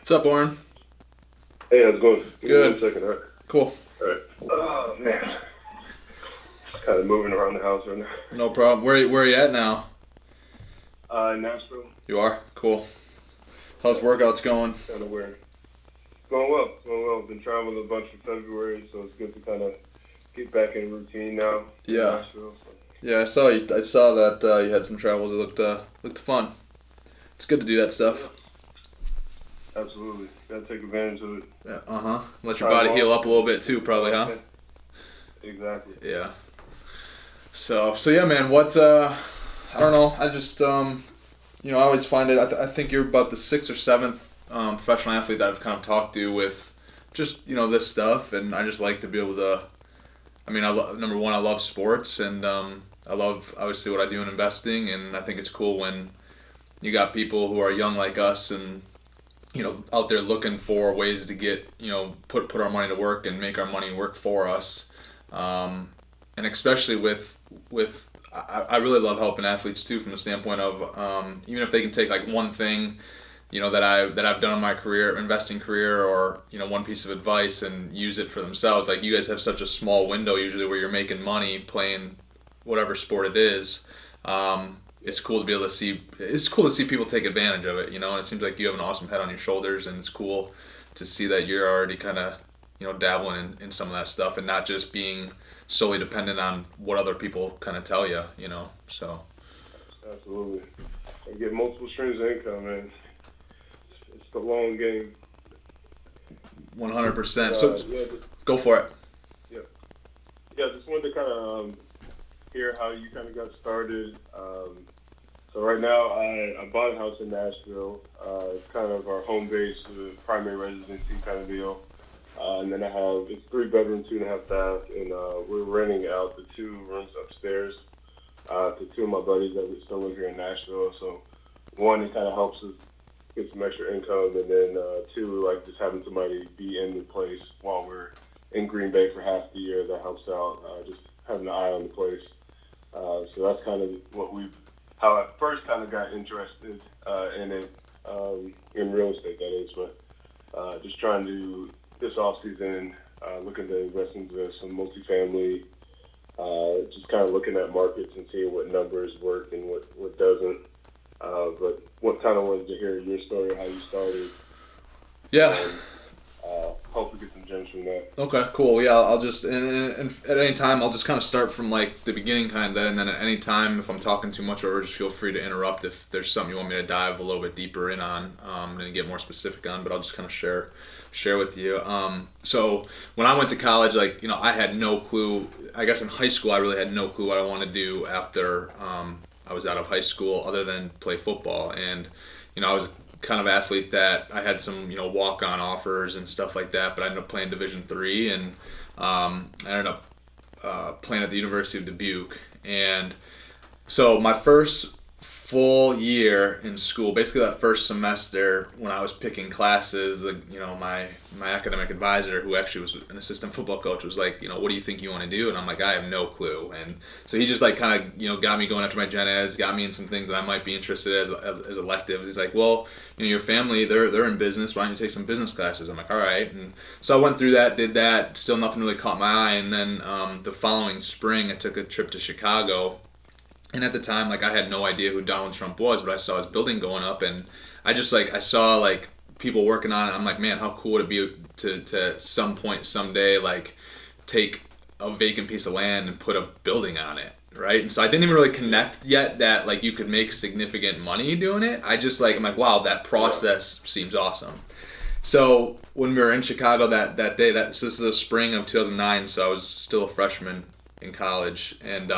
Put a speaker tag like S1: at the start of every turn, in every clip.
S1: What's up, Oren?
S2: Hey, how's it going? Give me
S1: Good.
S2: 1 second, all right?
S1: Cool.
S2: All right. Oh, man. Just kind of moving around the house right now.
S1: No problem. Where are you at now?
S2: In Nashville.
S1: You are? Cool. How's workouts going?
S2: Kind of weird. Going well. Going well. Been traveling a bunch in February, so it's good to kind of get back in routine now. In
S1: Yeah.
S2: Nashville, so.
S1: Yeah, I saw you. I saw that you had some travels. It looked fun. It's good to do that stuff.
S2: Absolutely. Gotta take advantage of it.
S1: Yeah. Let your body heal up a little bit too, probably, huh?
S2: Exactly.
S1: Yeah. So yeah, man. What? I don't know. I just I always find it. I think you're about the sixth or seventh professional athlete that I've kind of talked to with just this stuff, and I just like to be able to. I mean, number one, I love sports, and I love obviously what I do in investing, and I think it's cool when you got people who are young like us and out there looking for ways to get put our money to work and make our money work for us, and especially with I really love helping athletes too from the standpoint of even if they can take like one thing that I've done in my career, investing career, or one piece of advice and use it for themselves. Like, you guys have such a small window usually where you're making money playing whatever sport it is. It's cool to be able to see. It's cool to see people take advantage of it, and it seems like you have an awesome head on your shoulders, and it's cool to see that you're already kind of dabbling in some of that stuff and not just being solely dependent on what other people kind of tell you, So.
S2: Absolutely. And get multiple streams of income, man. It's the long game.
S1: 100%. So go for it.
S2: Yeah, just wanted to kind of hear how you kind of got started. So right now, I bought a house in Nashville. It's kind of our home base, primary residency kind of deal. And then it's 3 bedroom, 2.5 bath, and we're renting out the 2 rooms upstairs to 2 of my buddies that we still live here in Nashville. So one, it kind of helps us get some extra income, and then 2, like just having somebody be in the place while we're in Green Bay for half the year, that helps out. Just having an eye on the place. So that's kind of how I first kind of got interested in it, in real estate, that is. But just trying to, this off season, looking to invest into some multifamily, just kind of looking at markets and seeing what numbers work and what doesn't. But what kind of wanted to hear your story, how you started.
S1: Yeah.
S2: Hope we get some gems from that.
S1: Okay, cool. Yeah, I'll just and at any time I'll just kind of start from like the beginning kind of, and then at any time if I'm talking too much or just feel free to interrupt if there's something you want me to dive a little bit deeper in on and get more specific on. But I'll just kind of share with you. So when I went to college, like I had no clue. I guess in high school I really had no clue what I wanted to do after I was out of high school, other than play football. And I was kind of athlete that I had some walk-on offers and stuff like that, but I ended up playing Division III, and I ended up playing at the University of Dubuque. And so my first full year in school, basically that first semester when I was picking classes, my academic advisor, who actually was an assistant football coach, was like, what do you think you want to do? And I'm like, I have no clue. And so he just like kind of got me going after my gen eds, got me in some things that I might be interested in as electives. He's like, well, your family, they're in business, why don't you take some business classes? I'm like, all right. And so I went through that, did that, still nothing really caught my eye. And then the following spring I took a trip to Chicago. And at the time, like, I had no idea who Donald Trump was, but I saw his building going up, and I saw like people working on it. I'm like, man, how cool would it be to some point someday like take a vacant piece of land and put a building on it, right? And so I didn't even really connect yet that like you could make significant money doing it. I'm like, wow, that process seems awesome. So when we were in Chicago that day, so this is the spring of 2009, so I was still a freshman in college, and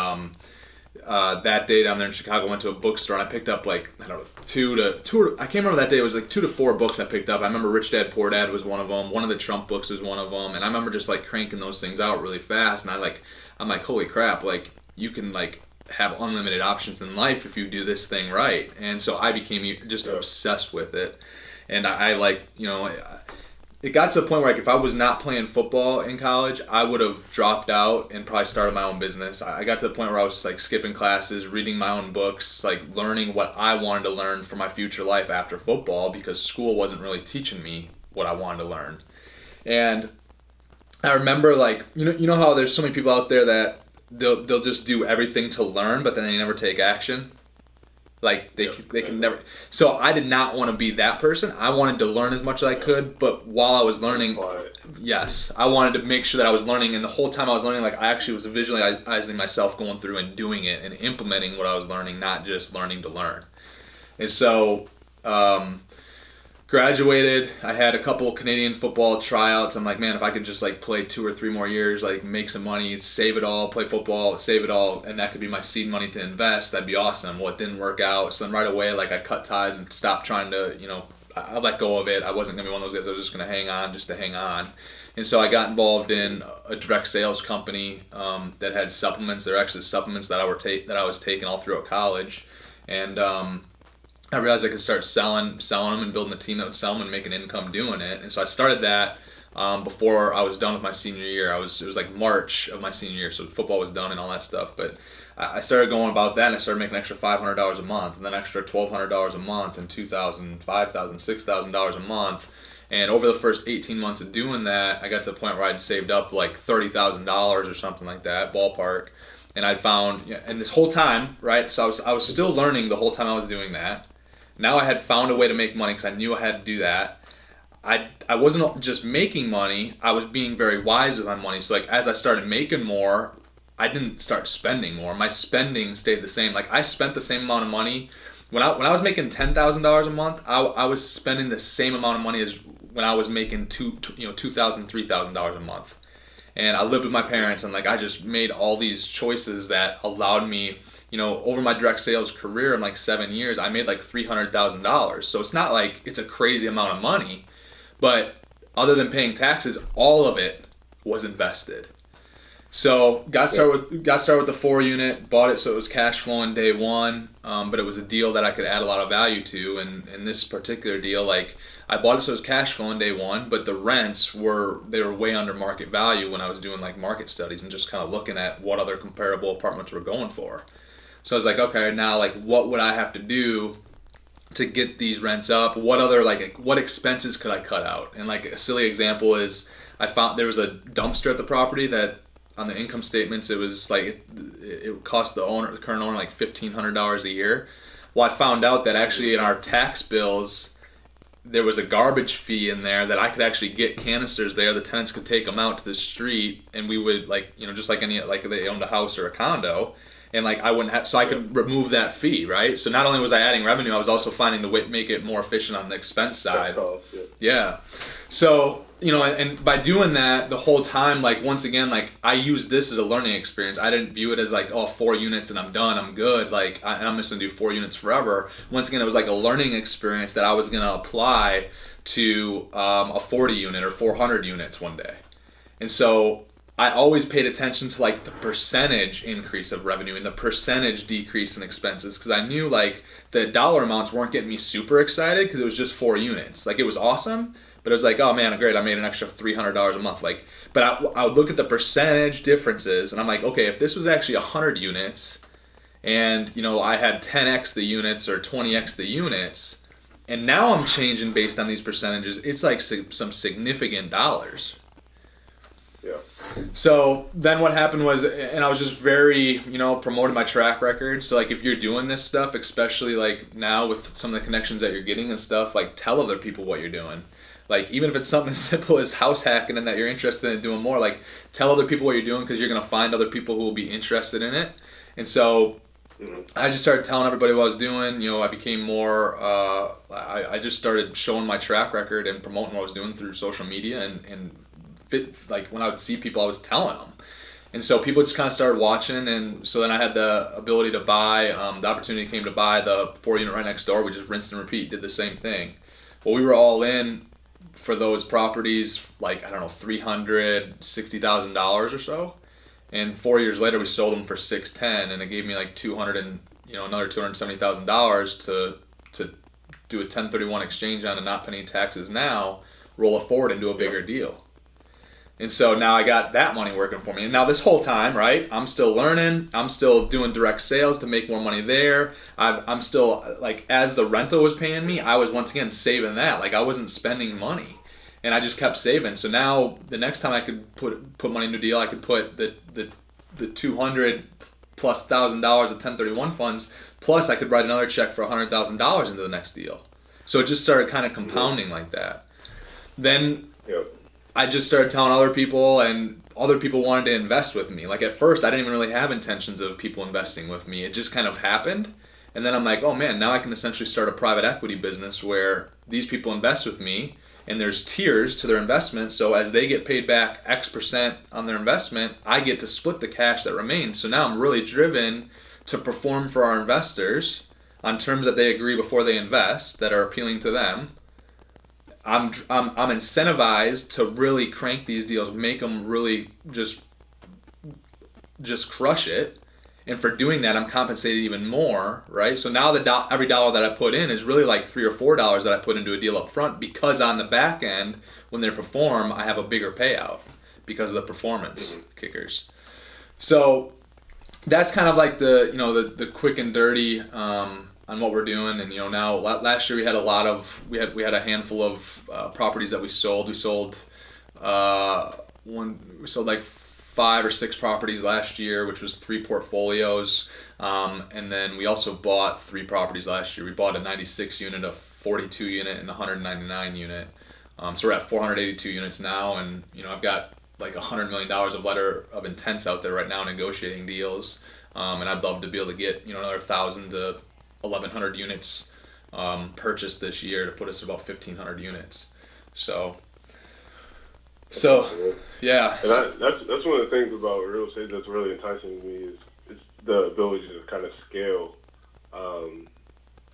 S1: that day down there in Chicago, I went to a bookstore and I picked up like, I don't know, I can't remember that day, it was like 2 to 4 books I picked up. I remember Rich Dad Poor Dad was one of them, one of the Trump books was one of them, and I remember just like cranking those things out really fast, and I'm like, holy crap, like you can like have unlimited options in life if you do this thing right. And so I became just obsessed with it, and I like, it got to a point where like if I was not playing football in college, I would have dropped out and probably started my own business. I got to the point where I was just like skipping classes, reading my own books, like learning what I wanted to learn for my future life after football because school wasn't really teaching me what I wanted to learn. And I remember like you know how there's so many people out there that they'll just do everything to learn, but then they never take action. Like they can never. So I did not want to be that person. I wanted to learn as much as I could, but while I was learning, yes, I wanted to make sure that I was learning. And the whole time I was learning, like I actually was visualizing myself going through and doing it and implementing what I was learning, not just learning to learn. And so, graduated. I had a couple Canadian football tryouts. I'm like, man, if I could just like play 2 or 3 more years, like make some money, save it all, play football, save it all, and that could be my seed money to invest, that'd be awesome. Well, it didn't work out. So then right away, like I cut ties and stopped trying to, I let go of it. I wasn't gonna be one of those guys that was just gonna hang on just to hang on. And so I got involved in a direct sales company that had supplements. They're actually supplements that I was taking all throughout college, and I realized I could start selling them and building a team that would sell them and make an income doing it. And so I started that before I was done with my senior year. It was like March of my senior year, so football was done and all that stuff. But I started going about that, and I started making an extra $500 a month, and then extra $1,200 a month, and $2,000, $5,000, $6,000 a month. And over the first 18 months of doing that, I got to a point where I'd saved up like $30,000 or something like that, ballpark. And I'd found, and this whole time, right? So I was still learning the whole time I was doing that. Now I had found a way to make money because I knew I had to do that. I wasn't just making money, I was being very wise with my money. So like as I started making more, I didn't start spending more. My spending stayed the same. Like I spent the same amount of money. When I was making $10,000 a month, I was spending the same amount of money as when I was making $2,000, $3,000 a month. And I lived with my parents, and like I just made all these choices that allowed me, over my direct sales career in like 7 years, I made like $300,000. So it's not like it's a crazy amount of money, but other than paying taxes, all of it was invested. So got started with the 4-unit, bought it so it was cash flowing day one, but it was a deal that I could add a lot of value to. And in this particular deal, like I bought it so it was cash flowing day one, but the rents were way under market value when I was doing like market studies and just kind of looking at what other comparable apartments were going for. So I was like, okay, now like what would I have to do to get these rents up? What expenses could I cut out? And like a silly example is I found there was a dumpster at the property that on the income statements it was like it cost the current owner like $1,500 a year. Well, I found out that actually in our tax bills there was a garbage fee in there that I could actually get canisters there. The tenants could take them out to the street, and we would just like any like they owned a house or a condo. And like I wouldn't have, so I could remove that fee, right? So not only was I adding revenue, I was also finding to make it more efficient on the expense side. Yeah. So and by doing that the whole time, like once again, like I used this as a learning experience. I didn't view it as like 4 units and I'm done, I'm good. Like I'm just gonna do 4 units forever. Once again, it was like a learning experience that I was gonna apply to a 40 unit or 400 units one day. And so I always paid attention to like the percentage increase of revenue and the percentage decrease in expenses, because I knew like the dollar amounts weren't getting me super excited because it was just 4 units. Like it was awesome, but it was like, oh man, great, I made an extra $300 a month. Like, but I would look at the percentage differences and I'm like, okay, if this was actually 100 units and I had 10x the units or 20x the units, and now I'm changing based on these percentages, it's like some significant dollars.
S2: Yeah.
S1: So then what happened was, and I was just very, promoting my track record. So like if you're doing this stuff, especially like now with some of the connections that you're getting and stuff, like tell other people what you're doing. Like even if it's something as simple as house hacking and that you're interested in doing more, like tell other people what you're doing, because you're going to find other people who will be interested in it. And so I just started telling everybody what I was doing. I became more, I just started showing my track record and promoting what I was doing through social media and like when I would see people, I was telling them. And so people just kind of started watching, and so then I had the ability to buy, the opportunity came to buy the 4 unit right next door. We just rinsed and repeat, did the same thing. Well, we were all in for those properties, like, I don't know, $360,000 or so. And 4 years later, we sold them for $610,000, and it gave me like another $270,000 to do a 1031 exchange on and not pay any taxes now, roll it forward and do a bigger deal. And so now I got that money working for me. And now this whole time, right, I'm still learning. I'm still doing direct sales to make more money there. I'm still, like, as the rental was paying me, I was once again saving that. Like, I wasn't spending money. And I just kept saving. So now the next time I could put money into a deal, I could put the $200,000 plus $1,000 of 1031 funds, plus I could write another check for $100,000 into the next deal. So it just started kind of compounding like that. Then I just started telling other people, and other people wanted to invest with me. Like, at first, I didn't even really have intentions of people investing with me. It just kind of happened. And then I'm like, oh man, now I can essentially start a private equity business where these people invest with me, and there's tiers to their investment. So as they get paid back X% on their investment, I get to split the cash that remains. So now I'm really driven to perform for our investors on terms that they agree before they invest that are appealing to them. I'm incentivized to really crank these deals, make them really just crush it. And for doing that, I'm compensated even more, right? So now every dollar that I put in is really like $3 or $4 that I put into a deal up front, because on the back end, when they perform, I have a bigger payout because of the performance kickers. So that's kind of like the quick and dirty on what we're doing. And now last year we had a handful of properties that we sold. We sold like 5 or 6 properties last year, which was 3 portfolios. And then we also bought 3 properties last year. We bought a 96 unit, a 42 unit, and a 199 unit. So we're at 482 units now, and I've got like $100 million of letter of intents out there right now negotiating deals. And I'd love to be able to get another 1,000 to 1,100 units purchased this year to put us at about 1,500 units. So yeah.
S2: And that's one of the things about real estate that's really enticing to me is the ability to kind of scale. I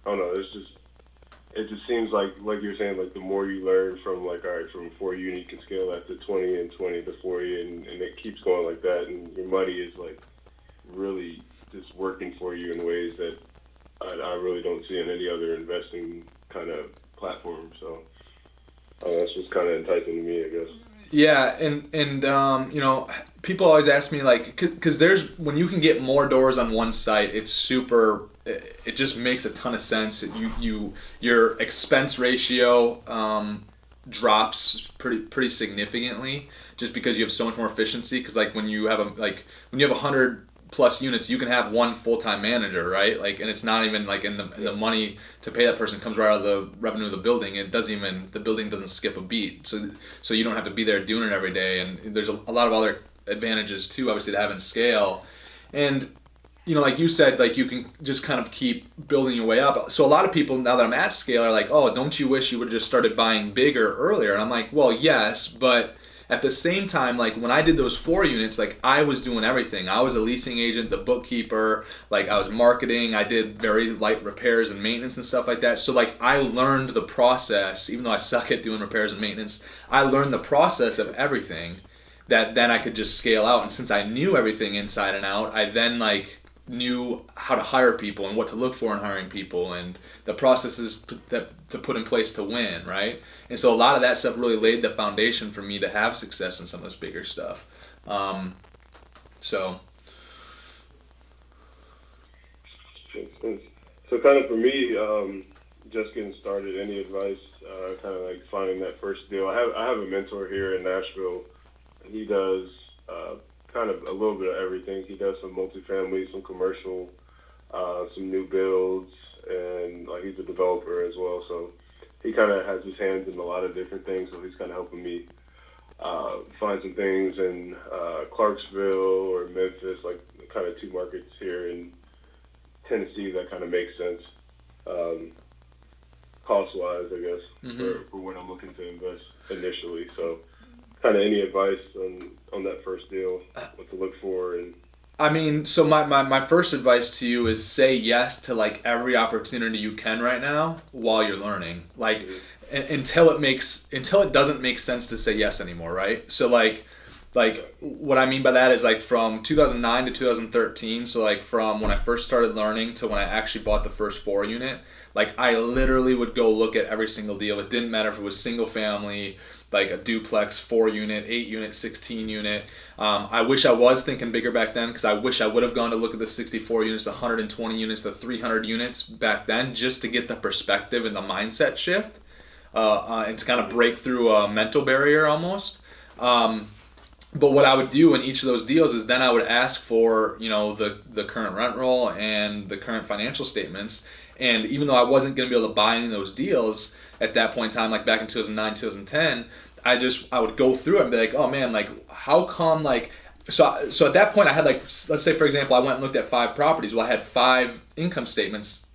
S2: don't know. It just seems like you're saying, like the more you learn from, like, all right, from 40 you can scale that to 20 and 20 to 40, and it keeps going like that, and your money is like really just working for you in ways that I really don't see in any other investing kind of platform. So that's just kind of enticing to me, I guess.
S1: Yeah, and people always ask me, like, because when you can get more doors on one site, it just makes a ton of sense. Your expense ratio drops pretty significantly just because you have so much more efficiency. Because like when you have 100 plus units, you can have one full-time manager, right? Like, and it's not even like in the money to pay that person comes right out of the revenue of the building. The building doesn't skip a beat. So you don't have to be there doing it every day. And there's a lot of other advantages too, obviously, to having scale. And like you said, like you can just kind of keep building your way up. So a lot of people, now that I'm at scale, are like, oh, don't you wish you would have just started buying bigger earlier? And I'm like, well, yes, but at the same time, like when I did those 4 units, like I was doing everything. I was a leasing agent, the bookkeeper, like I was marketing. I did very light repairs and maintenance and stuff like that. So like I learned the process, even though I suck at doing repairs and maintenance, I learned the process of everything that then I could just scale out. And since I knew everything inside and out, I then like knew how to hire people and what to look for in hiring people and the processes to put in place to win, right? And so a lot of that stuff really laid the foundation for me to have success in some of this bigger stuff. So
S2: kind of for me, just getting started, any advice, kind of like finding that first deal? I have a mentor here in Nashville. He does kind of a little bit of everything. He does some multifamily, some commercial, some new builds, and like he's a developer as well. So he kind of has his hands in a lot of different things. So he's kind of helping me find some things in Clarksville or Memphis, like kind of 2 markets here in Tennessee that kind of makes sense cost-wise, I guess, for when I'm looking to invest initially. So kind of any advice on that first deal, what to look for? And
S1: I mean, so my first advice to you is say yes to like every opportunity you can right now while you're learning, like until it doesn't make sense to say yes anymore, right? So like Like what I mean by that is like from 2009 to 2013, so like from when I first started learning to when I actually bought the first 4 unit, like I literally would go look at every single deal. It didn't matter if it was single family, like a duplex, 4 unit, 8 unit, 16 unit. I wish I was thinking bigger back then, because I wish I would have gone to look at the 64 units, the 120 units, the 300 units back then, just to get the perspective and the mindset shift, and to kind of break through a mental barrier almost. But what I would do in each of those deals is then I would ask for, the current rent roll and the current financial statements. And even though I wasn't going to be able to buy any of those deals at that point in time, like back in 2009, 2010, I would go through it and be like, oh man, like how come, like, so at that point I had, like, let's say for example, I went and looked at 5 properties. Well, I had 5 income statements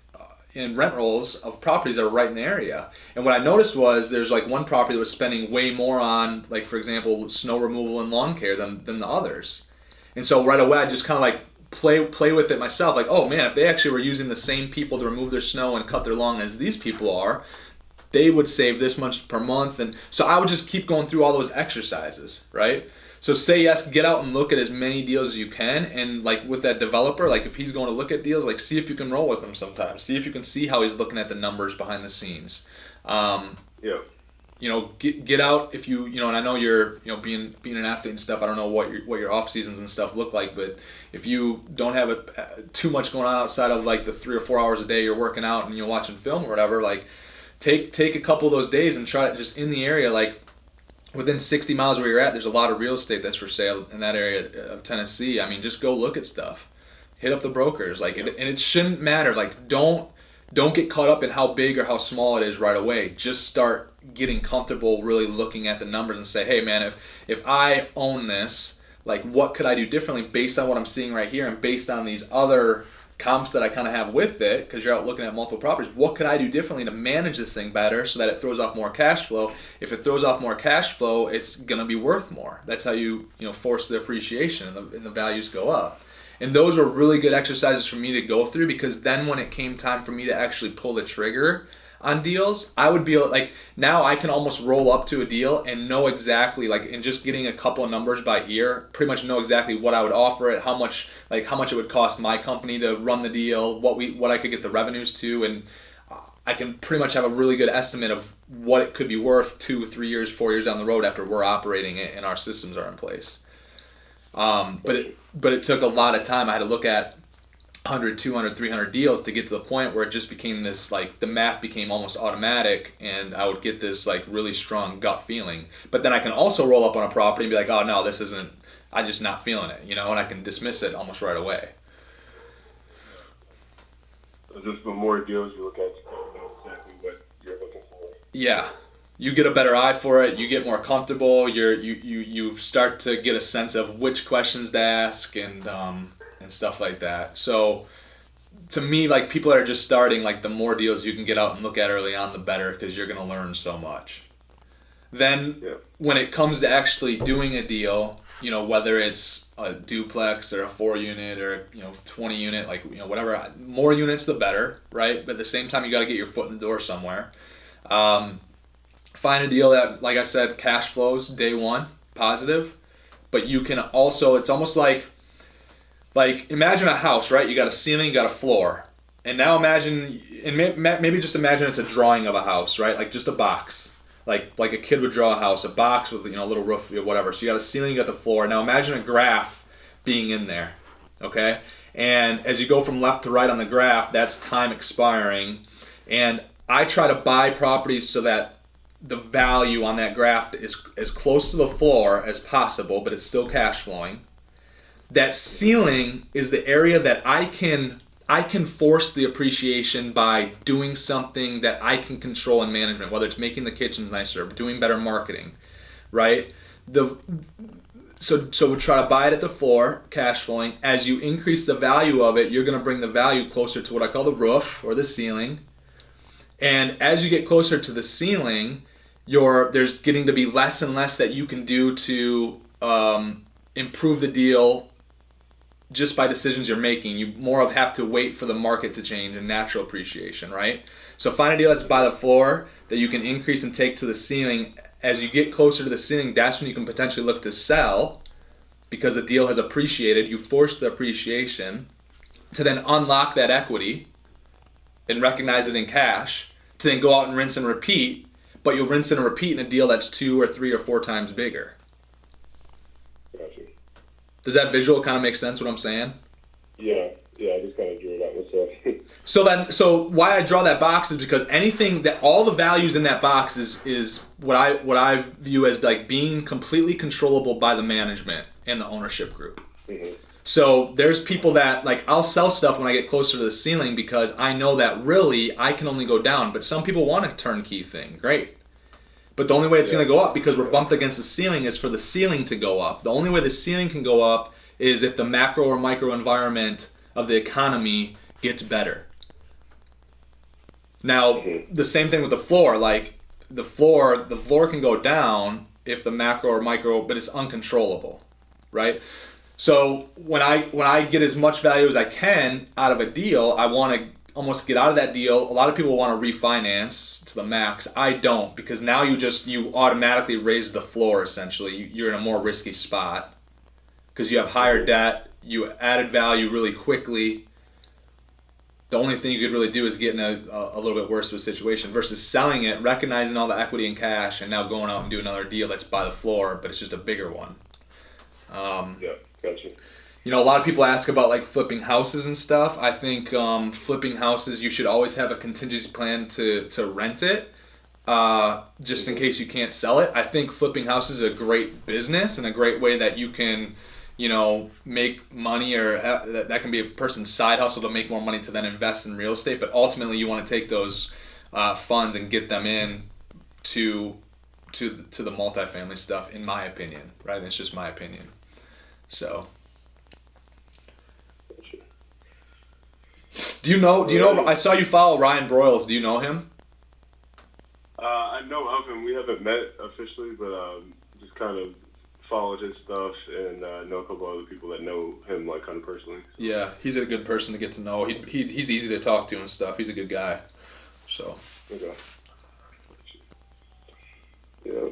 S1: in rent rolls of properties that are right in the area. And what I noticed was there's like one property that was spending way more on, like, for example, snow removal and lawn care than the others. And so right away I just kind of like play with it myself, like, oh man, if they actually were using the same people to remove their snow and cut their lawn as these people are, they would save this much per month. And so I would just keep going through all those exercises, right? So say yes, get out and look at as many deals as you can, and like with that developer, like if he's going to look at deals, like see if you can roll with him sometimes. See if you can see how he's looking at the numbers behind the scenes.
S2: Yeah.
S1: Get out if and I know you're being an athlete and stuff. I don't know what your off seasons and stuff look like, but if you don't have too much going on outside of like the 3 or 4 hours a day you're working out and you're watching film or whatever, like take a couple of those days and try it just in the area, like. Within 60 miles where you're at, there's a lot of real estate that's for sale in that area of Tennessee. I mean, just go look at stuff. Hit up the brokers. Like, and it shouldn't matter. Like, don't get caught up in how big or how small it is right away. Just start getting comfortable really looking at the numbers and say, hey, man, if I own this, like, what could I do differently based on what I'm seeing right here and based on these other comps that I kind of have with it, because you're out looking at multiple properties. What could I do differently to manage this thing better so that it throws off more cash flow? If it throws off more cash flow, it's going to be worth more. That's how you force the appreciation and the values go up. And those were really good exercises for me to go through, because then when it came time for me to actually pull the trigger on deals, I would be like, now I can almost roll up to a deal and know exactly, like, and just getting a couple of numbers by ear, pretty much know exactly what I would offer it, how much it would cost my company to run the deal, what I could get the revenues to, and I can pretty much have a really good estimate of what it could be worth 2, 3 years, 4 years down the road after we're operating it and our systems are in place. But it took a lot of time. I had to look at 100, 200, 300 deals to get to the point where it just became this, like, the math became almost automatic, and I would get this, like, really strong gut feeling. But then I can also roll up on a property and be like, oh no, this isn't, I'm just not feeling it, and I can dismiss it almost right away.
S2: So just the more deals you look at, you kind of know exactly what you're looking for.
S1: Yeah. You get a better eye for it, you get more comfortable, you start to get a sense of which questions to ask and stuff like that. So to me, like, people that are just starting, like, the more deals you can get out and look at early on, the better, because you're going to learn so much. Then when it comes to actually doing a deal, whether it's a duplex or a 4-unit or 20 unit, like, whatever, more units the better, right? But at the same time, you got to get your foot in the door somewhere. Find a deal that, like I said, cash flows day one, positive, but you can also, it's almost like imagine a house, right? You got a ceiling, you got a floor, and now imagine, and maybe just imagine it's a drawing of a house, right? Like just a box, like a kid would draw a house, a box with a little roof, whatever. So you got a ceiling, you got the floor. Now imagine a graph being in there, okay? And as you go from left to right on the graph, that's time expiring, and I try to buy properties so that the value on that graph is as close to the floor as possible, but it's still cash flowing. That ceiling is the area that I can force the appreciation by doing something that I can control in management, whether it's making the kitchens nicer, doing better marketing, right? So we try to buy it at the floor, cash flowing. As you increase the value of it, you're going to bring the value closer to what I call the roof or the ceiling. And as you get closer to the ceiling, there's getting to be less and less that you can do to improve the deal just by decisions you're making. You more of have to wait for the market to change and natural appreciation, right? So find a deal that's by the floor that you can increase and take to the ceiling. As you get closer to the ceiling, that's when you can potentially look to sell, because the deal has appreciated. You force the appreciation to then unlock that equity and recognize it in cash, to then go out and rinse and repeat, but you'll rinse and repeat in a deal that's 2 or 3 or 4 times bigger.
S2: Gotcha.
S1: Does that visual kind of make sense what I'm saying?
S2: Yeah, I just kind of drew it out myself.
S1: So why I draw that box is because anything that all the values in that box is what I view as like being completely controllable by the management and the ownership group.
S2: Mm-hmm.
S1: So there's people that, like, I'll sell stuff when I get closer to the ceiling because I know that really I can only go down. But some people want a turnkey thing. Great. But the only way it's going to go up, because we're bumped against the ceiling, is for the ceiling to go up. The only way the ceiling can go up is if the macro or micro environment of the economy gets better. Now, the same thing with the floor. Like, the floor can go down if the macro or micro, but it's uncontrollable, right? So when I get as much value as I can out of a deal, I want to almost get out of that deal. A lot of people want to refinance to the max. I don't, because now you automatically raise the floor. Essentially, you're in a more risky spot because you have higher debt. You added value really quickly. The only thing you could really do is get in a little bit worse of a situation versus selling it, recognizing all the equity in cash, and now going out and do another deal that's by the floor, but it's just a bigger one.
S2: Yeah, gotcha.
S1: You know, a lot of people ask about like flipping houses and stuff. I think flipping houses, you should always have a contingency plan to rent it, just in case you can't sell it. I think flipping houses is a great business and a great way that you can, you know, make money, or that can be a person's side hustle to make more money to then invest in real estate. But ultimately, you want to take those funds and get them in to the multifamily stuff, in my opinion, right? And it's just my opinion. So, do you know? I saw you follow Ryan Broyles. Do you know him?
S2: I know of him. We haven't met officially, but just kind of followed his stuff, and know a couple other people that know him, like, kind of personally.
S1: Yeah, he's a good person to get to know. He's easy to talk to and stuff. He's a good guy. So.
S2: Okay. Yeah.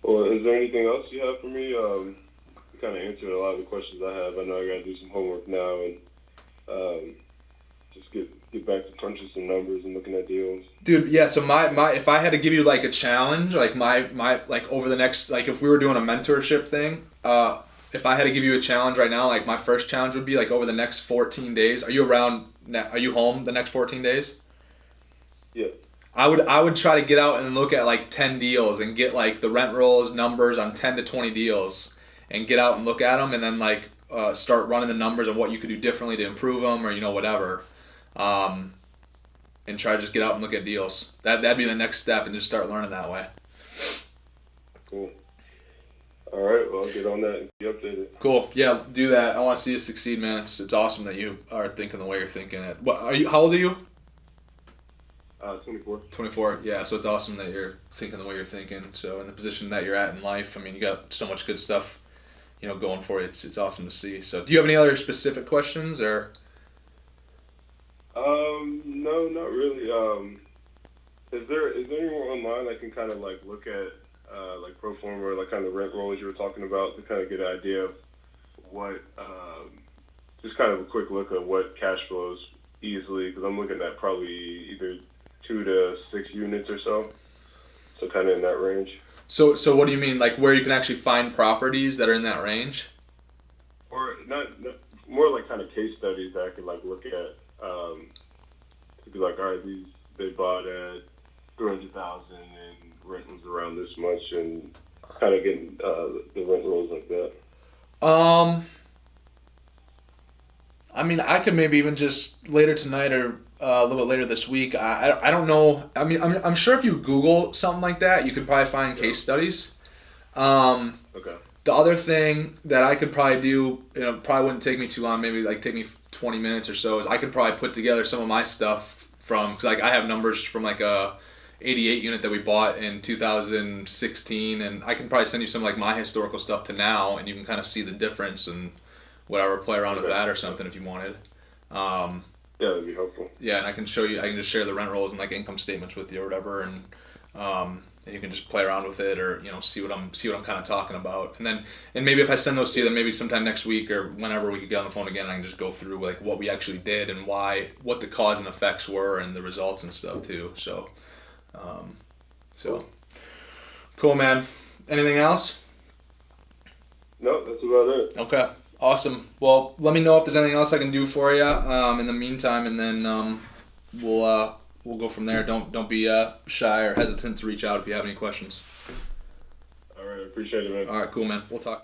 S2: Well, is there anything else you have for me? You kind of answered a lot of the questions I have. I know I got to do some homework now and just get back to crunching some numbers and looking at deals.
S1: Dude, yeah. So my if I had to give you like a challenge, like my like over the next, like if we were doing a mentorship thing, if I had to give you a challenge right now, like my first challenge would be like over the next 14 days. Are you around? Are you home the next 14 days?
S2: Yeah.
S1: I would try to get out and look at like 10 deals and get like the rent rolls numbers on 10 to 20 deals and get out and look at them, and then like start running the numbers of what you could do differently to improve them, or, you know, whatever. And try to just get out and look at deals. That'd be the next step, and just start learning that way.
S2: Cool. All right, well, I'll get on that and be updated.
S1: Cool. Yeah, do that. I want to see you succeed, man. It's awesome that you are thinking the way you're thinking it. What are you? How old are you?
S2: 24.
S1: 24. Yeah, so it's awesome that you're thinking the way you're thinking. So in the position that you're at in life, I mean, you got so much good stuff, you know, going for you. It's awesome to see. So do you have any other specific questions, or?
S2: No, not really. Is there anywhere online I can kind of like look at like pro forma, or like kind of rent rolls you were talking about, to kind of get an idea of what, just kind of a quick look at what cash flows easily, because I'm looking at probably either 2 to 6 units or so kind of in that range.
S1: So what do you mean, like where you can actually find properties that are in that range?
S2: Or not more like kind of case studies that I could like look at. To be like, all right, they bought at $300,000 and rent was around this much, and kind of getting the rent rolls like that.
S1: I mean, I could maybe even just later tonight or a little bit later this week. I don't know. I mean, I'm sure if you Google something like that, you could probably find case studies.
S2: Okay.
S1: The other thing that I could probably do, you know, probably wouldn't take me too long, maybe like take me 20 minutes or so, is I could probably put together some of my stuff from, because like I have numbers from like a 88 unit that we bought in 2016, and I can probably send you some like my historical stuff to now, and you can kind of see the difference and whatever, play around with that or something if you wanted.
S2: Yeah, that'd be helpful.
S1: Yeah, and I can just share the rent rolls and like income statements with you or whatever, and and you can just play around with it, or see what I'm kind of talking about, and maybe if I send those to you, then maybe sometime next week or whenever we could get on the phone again, I can just go through like what we actually did and what the cause and effects were and the results and stuff too. So, cool, man. Anything else?
S2: No, that's about it.
S1: Okay, awesome. Well, let me know if there's anything else I can do for you in the meantime, and then we'll go from there. Don't be shy or hesitant to reach out if you have any questions.
S2: All right, appreciate it, man.
S1: All right, cool, man. We'll talk.